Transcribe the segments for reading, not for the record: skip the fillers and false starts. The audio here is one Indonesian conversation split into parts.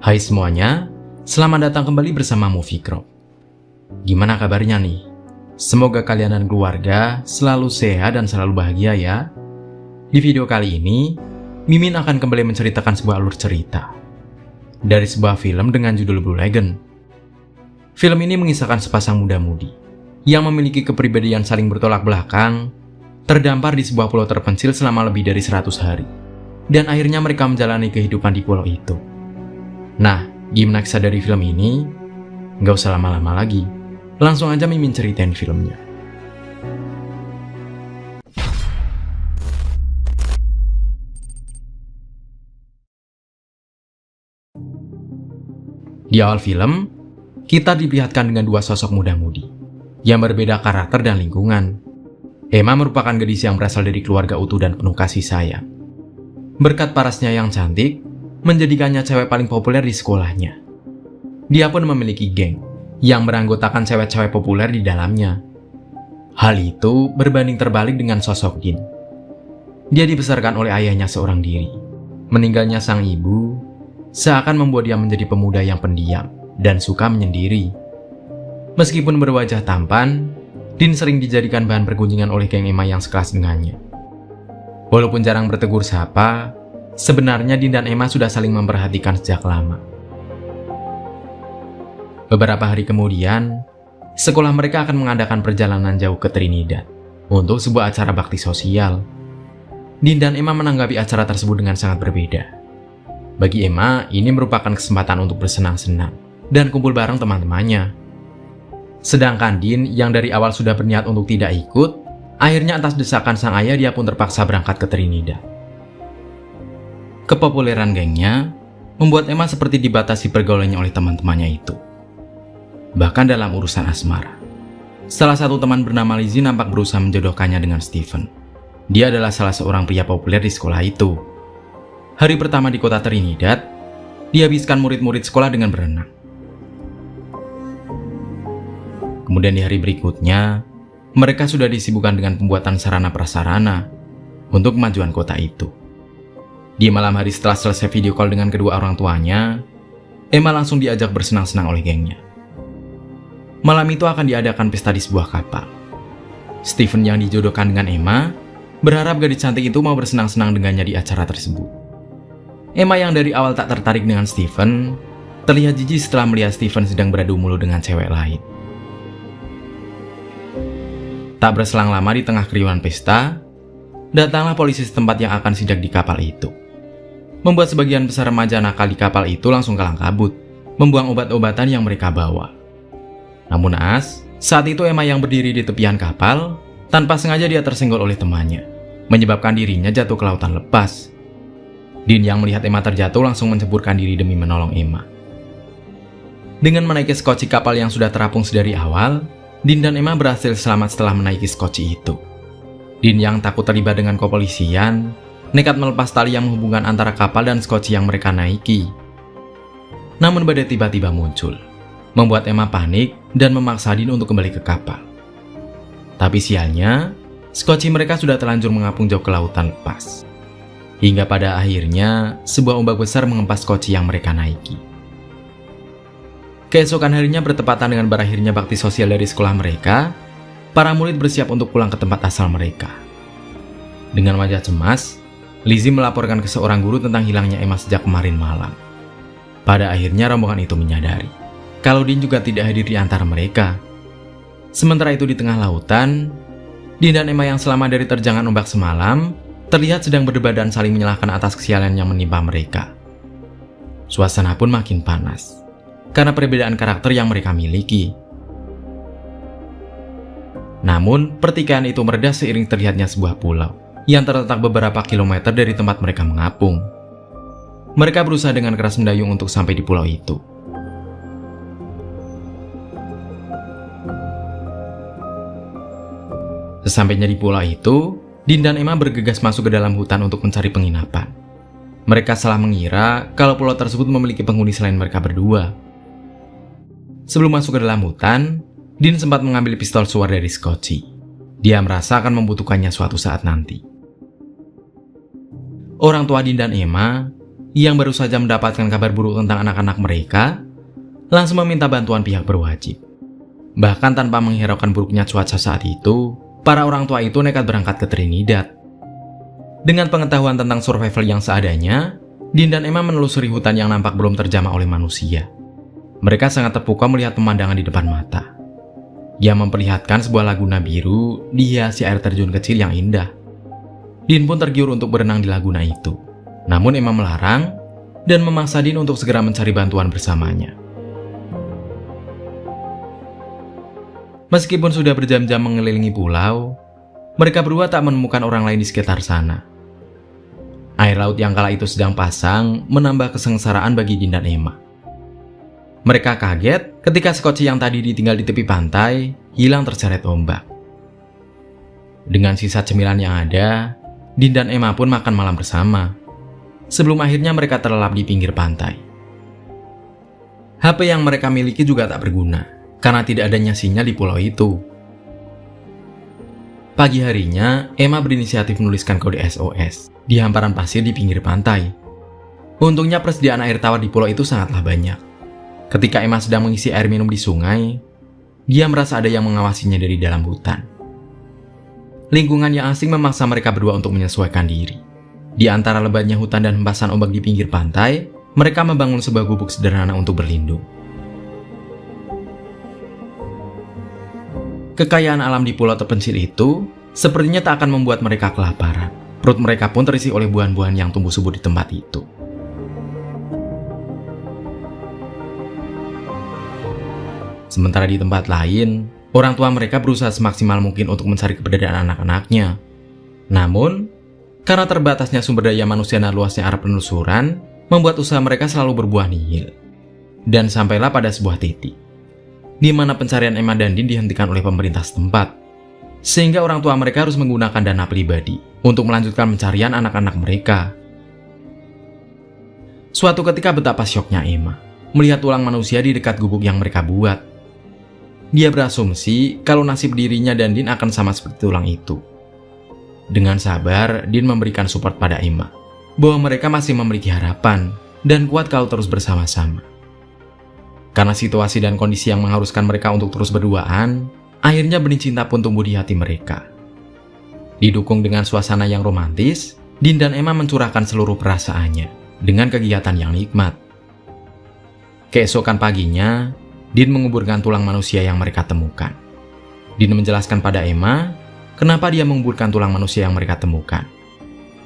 Hai semuanya, selamat datang kembali bersama Movie Crop. Gimana kabarnya nih? Semoga kalian dan keluarga selalu sehat dan selalu bahagia ya. Di video kali ini, Mimin akan kembali menceritakan sebuah alur cerita dari sebuah film dengan judul Blue Lagoon. Film ini mengisahkan sepasang muda-mudi yang memiliki kepribadian saling bertolak belakang, terdampar di sebuah pulau terpencil selama lebih dari 100 hari. Dan akhirnya mereka menjalani kehidupan di pulau itu. Nah, gimana kisah dari film ini? Nggak usah lama-lama lagi. Langsung aja Mimin ceritain filmnya. Di awal film, kita diperlihatkan dengan dua sosok muda-mudi yang berbeda karakter dan lingkungan. Emma merupakan gadis yang berasal dari keluarga utuh dan penuh kasih sayang. Berkat parasnya yang cantik, menjadikannya cewek paling populer di sekolahnya. Dia pun memiliki geng yang beranggotakan cewek-cewek populer di dalamnya. Hal itu berbanding terbalik dengan sosok Din. Dia dibesarkan oleh ayahnya seorang diri. Meninggalnya sang ibu seakan membuat dia menjadi pemuda yang pendiam dan suka menyendiri. Meskipun berwajah tampan, Din sering dijadikan bahan pergunjingan oleh geng Emma yang sekelas dengannya. Walaupun jarang bertegur sapa, sebenarnya Din dan Emma sudah saling memperhatikan sejak lama. Beberapa hari kemudian, sekolah mereka akan mengadakan perjalanan jauh ke Trinidad untuk sebuah acara bakti sosial. Din dan Emma menanggapi acara tersebut dengan sangat berbeda. Bagi Emma, ini merupakan kesempatan untuk bersenang-senang dan kumpul bareng teman-temannya. Sedangkan Din yang dari awal sudah berniat untuk tidak ikut, akhirnya atas desakan sang ayah dia pun terpaksa berangkat ke Trinidad. Kepopuleran gengnya membuat Emma seperti dibatasi pergaulannya oleh teman-temannya itu. Bahkan dalam urusan asmara, salah satu teman bernama Lizzie nampak berusaha menjodohkannya dengan Stephen. Dia adalah salah seorang pria populer di sekolah itu. Hari pertama di kota Trinidad, dihabiskan murid-murid sekolah dengan berenang. Kemudian di hari berikutnya, mereka sudah disibukkan dengan pembuatan sarana prasarana untuk kemajuan kota itu. Di malam hari setelah selesai video call dengan kedua orang tuanya, Emma langsung diajak bersenang-senang oleh gengnya. Malam itu akan diadakan pesta di sebuah kapal. Stephen yang dijodohkan dengan Emma berharap gadis cantik itu mau bersenang-senang dengannya di acara tersebut. Emma yang dari awal tak tertarik dengan Stephen, terlihat jijik setelah melihat Stephen sedang beradu mulut dengan cewek lain. Tak berselang lama di tengah keriuhan pesta, datanglah polisi setempat yang akan sidak di kapal itu. Membuat sebagian besar remaja nakal di kapal itu langsung kalang kabut, membuang obat-obatan yang mereka bawa. Namun naas, saat itu Emma yang berdiri di tepian kapal, tanpa sengaja dia tersenggol oleh temannya, menyebabkan dirinya jatuh ke lautan lepas. Din yang melihat Emma terjatuh langsung menceburkan diri demi menolong Emma. Dengan menaiki skoci kapal yang sudah terapung sedari awal, Din dan Emma berhasil selamat setelah menaiki skoci itu. Din yang takut terlibat dengan kepolisian, nekat melepas tali yang menghubungkan antara kapal dan skoci yang mereka naiki. Namun badai tiba-tiba muncul, membuat Emma panik dan memaksa Din untuk kembali ke kapal. Tapi sialnya, skoci mereka sudah terlanjur mengapung jauh ke lautan lepas. Hingga pada akhirnya, sebuah ombak besar mengempas skoci yang mereka naiki. Keesokan harinya bertepatan dengan berakhirnya bakti sosial dari sekolah mereka, para murid bersiap untuk pulang ke tempat asal mereka. Dengan wajah cemas, Lizzie melaporkan ke seorang guru tentang hilangnya Emma sejak kemarin malam. Pada akhirnya rombongan itu menyadari kalau Din juga tidak hadir di antara mereka. Sementara itu di tengah lautan, Din dan Emma yang selamat dari terjangan ombak semalam terlihat sedang berdebat dan saling menyalahkan atas kesialan yang menimpa mereka. Suasana pun makin panas karena perbedaan karakter yang mereka miliki. Namun, pertikaian itu mereda seiring terlihatnya sebuah pulau yang terletak beberapa kilometer dari tempat mereka mengapung. Mereka berusaha dengan keras mendayung untuk sampai di pulau itu. Sesampainya di pulau itu, Din dan Emma bergegas masuk ke dalam hutan untuk mencari penginapan. Mereka salah mengira kalau pulau tersebut memiliki penghuni selain mereka berdua. Sebelum masuk ke dalam hutan, Din sempat mengambil pistol suar dari skoci. Dia merasa akan membutuhkannya suatu saat nanti. Orang tua Din dan Emma yang baru saja mendapatkan kabar buruk tentang anak-anak mereka, langsung meminta bantuan pihak berwajib. Bahkan tanpa menghiraukan buruknya cuaca saat itu, para orang tua itu nekat berangkat ke Trinidad. Dengan pengetahuan tentang survival yang seadanya, Dean dan Emma menelusuri hutan yang nampak belum terjamah oleh manusia. Mereka sangat terpukau melihat pemandangan di depan mata, yang memperlihatkan sebuah laguna biru dihiasi air terjun kecil yang indah. Dean pun tergiur untuk berenang di laguna itu. Namun Emma melarang dan memaksa Dean untuk segera mencari bantuan bersamanya. Meskipun sudah berjam-jam mengelilingi pulau, mereka berdua tak menemukan orang lain di sekitar sana. Air laut yang kala itu sedang pasang menambah kesengsaraan bagi Dean dan Emma. Mereka kaget ketika skoci yang tadi ditinggal di tepi pantai hilang terseret ombak. Dengan sisa cemilan yang ada, Dean dan Emma pun makan malam bersama, sebelum akhirnya mereka terlelap di pinggir pantai. HP yang mereka miliki juga tak berguna, karena tidak adanya sinyal di pulau itu. Pagi harinya, Emma berinisiatif menuliskan kode SOS di hamparan pasir di pinggir pantai. Untungnya persediaan air tawar di pulau itu sangatlah banyak. Ketika Emma sedang mengisi air minum di sungai, dia merasa ada yang mengawasinya dari dalam hutan. Lingkungan yang asing memaksa mereka berdua untuk menyesuaikan diri. Di antara lebatnya hutan dan hempasan ombak di pinggir pantai, mereka membangun sebuah gubuk sederhana untuk berlindung. Kekayaan alam di pulau terpencil itu sepertinya tak akan membuat mereka kelaparan. Perut mereka pun terisi oleh buah-buahan yang tumbuh subur di tempat itu. Sementara di tempat lain, orang tua mereka berusaha semaksimal mungkin untuk mencari keberadaan anak-anaknya. Namun, karena terbatasnya sumber daya manusia dan luasnya area penelusuran, membuat usaha mereka selalu berbuah nihil. Dan sampailah pada sebuah titik, di mana pencarian Emma dan Dean dihentikan oleh pemerintah setempat, sehingga orang tua mereka harus menggunakan dana pribadi untuk melanjutkan pencarian anak-anak mereka. Suatu ketika betapa syoknya Emma melihat tulang manusia di dekat gubuk yang mereka buat. Dia berasumsi kalau nasib dirinya dan Dean akan sama seperti tulang itu. Dengan sabar, Dean memberikan support pada Emma, bahwa mereka masih memiliki harapan dan kuat kalau terus bersama-sama. Karena situasi dan kondisi yang mengharuskan mereka untuk terus berduaan, akhirnya benih cinta pun tumbuh di hati mereka. Didukung dengan suasana yang romantis, Dean dan Emma mencurahkan seluruh perasaannya dengan kegiatan yang nikmat. Keesokan paginya, Dean menguburkan tulang manusia yang mereka temukan. Dean menjelaskan pada Emma kenapa dia menguburkan tulang manusia yang mereka temukan.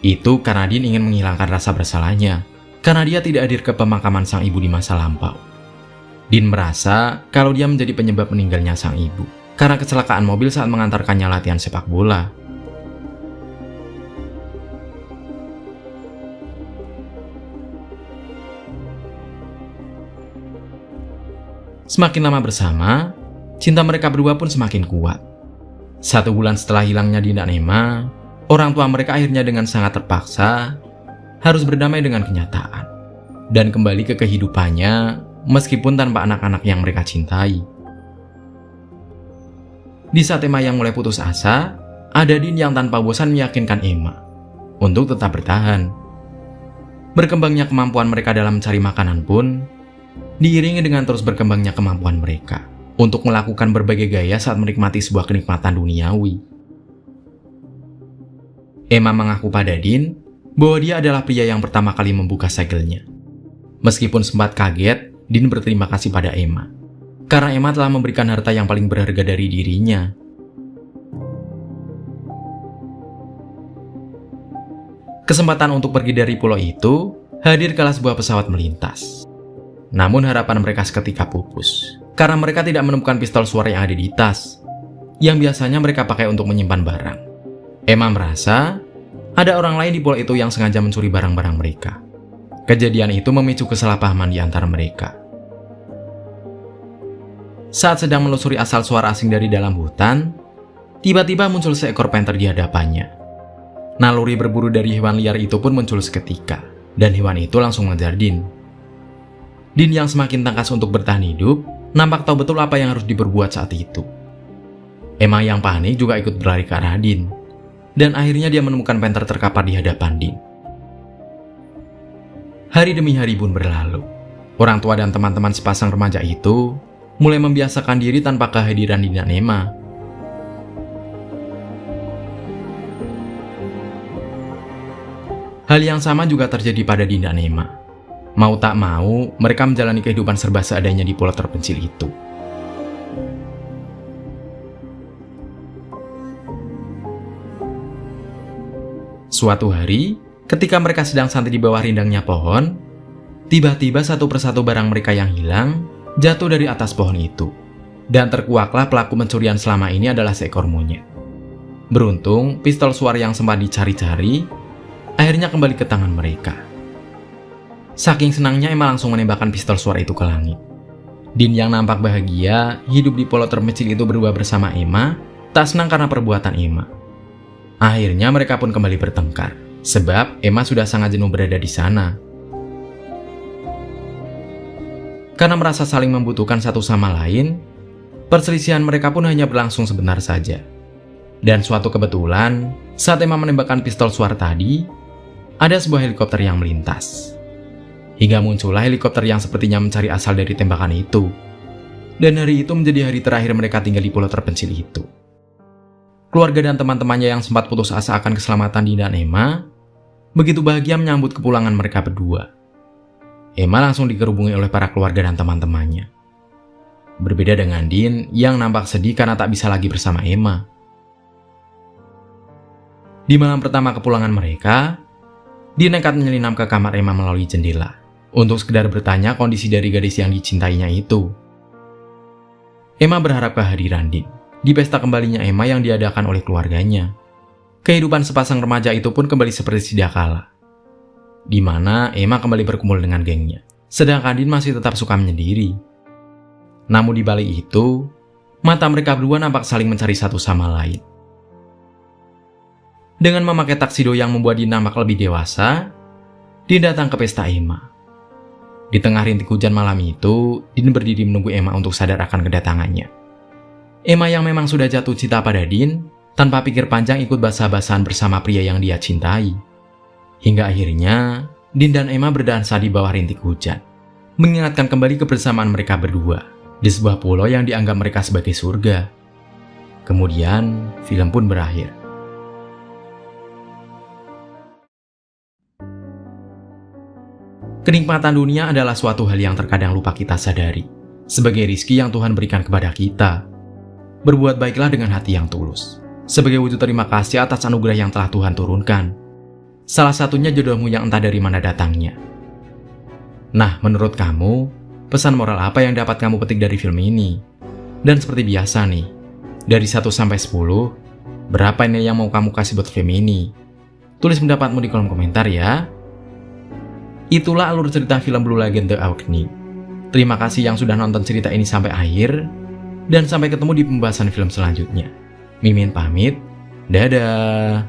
Itu karena Dean ingin menghilangkan rasa bersalahnya, karena dia tidak hadir ke pemakaman sang ibu di masa lampau. Dean merasa kalau dia menjadi penyebab meninggalnya sang ibu, karena kecelakaan mobil saat mengantarkannya latihan sepak bola. Semakin lama bersama, cinta mereka berdua pun semakin kuat. 1 bulan setelah hilangnya Dean dan Emma, orang tua mereka akhirnya dengan sangat terpaksa harus berdamai dengan kenyataan dan kembali ke kehidupannya meskipun tanpa anak-anak yang mereka cintai. Di saat Emma yang mulai putus asa, ada Dean yang tanpa bosan meyakinkan Emma untuk tetap bertahan. Berkembangnya kemampuan mereka dalam mencari makanan pun diiringi dengan terus berkembangnya kemampuan mereka untuk melakukan berbagai gaya saat menikmati sebuah kenikmatan duniawi. Emma mengaku pada Dean bahwa dia adalah pria yang pertama kali membuka segelnya. Meskipun sempat kaget, Dean berterima kasih pada Emma, karena Emma telah memberikan harta yang paling berharga dari dirinya. Kesempatan untuk pergi dari pulau itu hadir kala sebuah pesawat melintas. Namun harapan mereka seketika pupus, karena mereka tidak menemukan pistol suara yang ada di tas, yang biasanya mereka pakai untuk menyimpan barang. Emma merasa ada orang lain di pulau itu yang sengaja mencuri barang-barang mereka. Kejadian itu memicu kesalahpahaman di antara mereka. Saat sedang menelusuri asal suara asing dari dalam hutan, tiba-tiba muncul seekor panter di hadapannya. Naluri berburu dari hewan liar itu pun muncul seketika, dan hewan itu langsung mengejar Dean. Dean yang semakin tangkas untuk bertahan hidup, nampak tahu betul apa yang harus diperbuat saat itu. Emma yang panik juga ikut berlari ke arah Dean, dan akhirnya dia menemukan panter terkapar di hadapan Dean. Hari demi hari pun berlalu. Orang tua dan teman-teman sepasang remaja itu mulai membiasakan diri tanpa kehadiran Dinda Nema. Hal yang sama juga terjadi pada Dinda Nema. Mau tak mau, mereka menjalani kehidupan serba seadanya di pulau terpencil itu. Suatu hari, ketika mereka sedang santai di bawah rindangnya pohon, tiba-tiba satu persatu barang mereka yang hilang jatuh dari atas pohon itu. Dan terkuaklah pelaku pencurian selama ini adalah seekor monyet. Beruntung, pistol suar yang sempat dicari-cari akhirnya kembali ke tangan mereka. Saking senangnya Emma langsung menembakkan pistol suar itu ke langit. Din yang nampak bahagia hidup di pulau terpencil itu berdua bersama Emma, tak senang karena perbuatan Emma. Akhirnya mereka pun kembali bertengkar, sebab Emma sudah sangat jenuh berada di sana. Karena merasa saling membutuhkan satu sama lain, perselisihan mereka pun hanya berlangsung sebentar saja. Dan suatu kebetulan, saat Emma menembakkan pistol suar tadi, ada sebuah helikopter yang melintas. Hingga muncullah helikopter yang sepertinya mencari asal dari tembakan itu. Dan hari itu menjadi hari terakhir mereka tinggal di pulau terpencil itu. Keluarga dan teman-temannya yang sempat putus asa akan keselamatan Dinda dan Emma begitu bahagia menyambut kepulangan mereka berdua. Emma langsung dikerubungi oleh para keluarga dan teman-temannya. Berbeda dengan Din yang nampak sedih karena tak bisa lagi bersama Emma. Di malam pertama kepulangan mereka, Din nekat menyelinap ke kamar Emma melalui jendela untuk sekedar bertanya kondisi dari gadis yang dicintainya itu. Emma berharap kehadiran Din di pesta kembalinya Emma yang diadakan oleh keluarganya. Kehidupan sepasang remaja itu pun kembali seperti sedia kala, di mana Emma kembali berkumpul dengan gengnya, sedangkan Din masih tetap suka menyendiri. Namun di balik itu, mata mereka berdua nampak saling mencari satu sama lain. Dengan memakai taksido yang membuat Din nampak lebih dewasa, Din datang ke pesta Emma. Di tengah rintik hujan malam itu, Din berdiri menunggu Emma untuk sadar akan kedatangannya. Emma yang memang sudah jatuh cinta pada Din, tanpa pikir panjang ikut basah-basahan bersama pria yang dia cintai. Hingga akhirnya, Din dan Emma berdansa di bawah rintik hujan, mengingatkan kembali kebersamaan mereka berdua di sebuah pulau yang dianggap mereka sebagai surga. Kemudian, film pun berakhir. Kenikmatan dunia adalah suatu hal yang terkadang lupa kita sadari, sebagai rizki yang Tuhan berikan kepada kita. Berbuat baiklah dengan hati yang tulus, sebagai wujud terima kasih atas anugerah yang telah Tuhan turunkan. Salah satunya jodohmu yang entah dari mana datangnya. Nah, menurut kamu, pesan moral apa yang dapat kamu petik dari film ini? Dan seperti biasa nih, dari 1 sampai 10, berapa nilai yang mau kamu kasih buat film ini? Tulis pendapatmu di kolom komentar ya. Itulah alur cerita film Blue Lagoon The Awakening. Terima kasih yang sudah nonton cerita ini sampai akhir, dan sampai ketemu di pembahasan film selanjutnya. Mimin pamit, dadah.